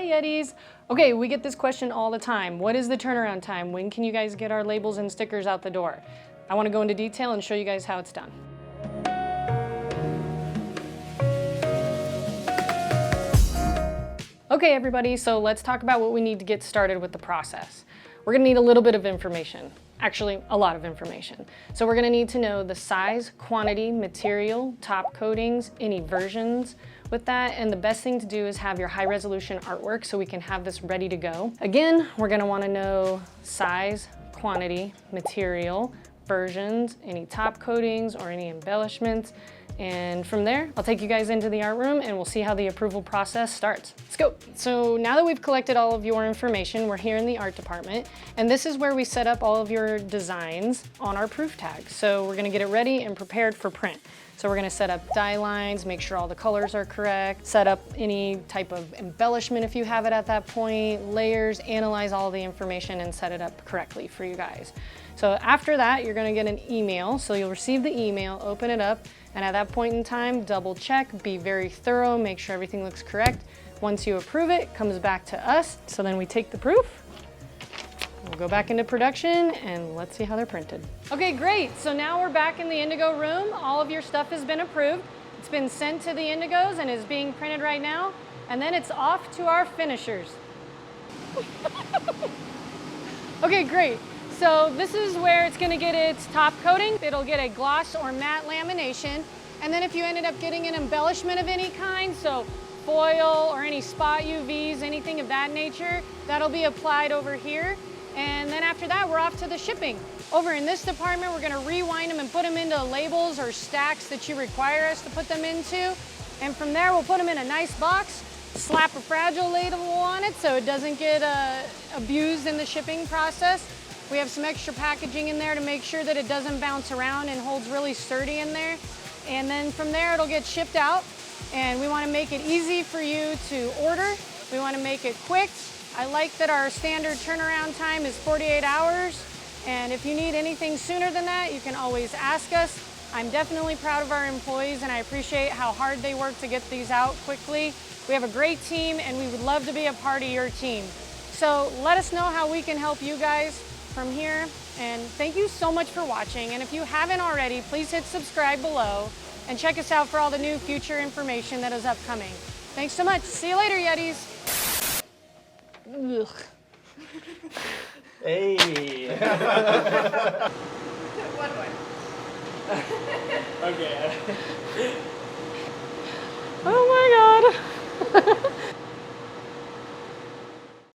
Hi Yetis. Okay, we get this question all the time. What is the turnaround time? When can you guys get our labels and stickers out the door? I want to go into detail and show you guys how it's done. Okay everybody, so let's talk about what we need to get started with the process. We're gonna need a little bit of information. Actually, a lot of information. So we're gonna need to know the size, quantity, material, top coatings, any versions with that, and the best thing to do is have your high resolution artwork so we can have this ready to go. Again, we're gonna wanna know size, quantity, material, versions, any top coatings or any embellishments. And from there, I'll take you guys into the art room and we'll see how the approval process starts. Let's go. So now that we've collected all of your information, we're here in the art department, and this is where we set up all of your designs on our proof tag. So we're gonna get it ready and prepared for print. So we're gonna set up die lines, make sure all the colors are correct, set up any type of embellishment if you have it at that point, layers, analyze all the information and set it up correctly for you guys. So after that, you're gonna get an email. So you'll receive the email, open it up, and at that point in time, double check, be very thorough, make sure everything looks correct. Once you approve it, it comes back to us. So then we take the proof, we'll go back into production and let's see how they're printed. Okay, great. So now we're back in the Indigo room. All of your stuff has been approved. It's been sent to the Indigos and is being printed right now. And then it's off to our finishers. Okay, great. So this is where it's gonna get its top coating. It'll get a gloss or matte lamination. And then if you ended up getting an embellishment of any kind, so foil or any spot UVs, anything of that nature, that'll be applied over here. And then after that, we're off to the shipping. Over in this department, we're gonna rewind them and put them into labels or stacks that you require us to put them into. And from there, we'll put them in a nice box, slap a fragile label on it so it doesn't get abused in the shipping process. We have some extra packaging in there to make sure that it doesn't bounce around and holds really sturdy in there. And then from there, it'll get shipped out. And we want to make it easy for you to order. We want to make it quick. I like that our standard turnaround time is 48 hours. And if you need anything sooner than that, you can always ask us. I'm definitely proud of our employees and I appreciate how hard they work to get these out quickly. We have a great team and we would love to be a part of your team. So let us know how we can help you guys from here, and thank you so much for watching. And if you haven't already, please hit subscribe below and check us out for all the new future information that is upcoming. Thanks so much. See you later, Yetis. Ugh. Hey. One more. Okay. Oh my God.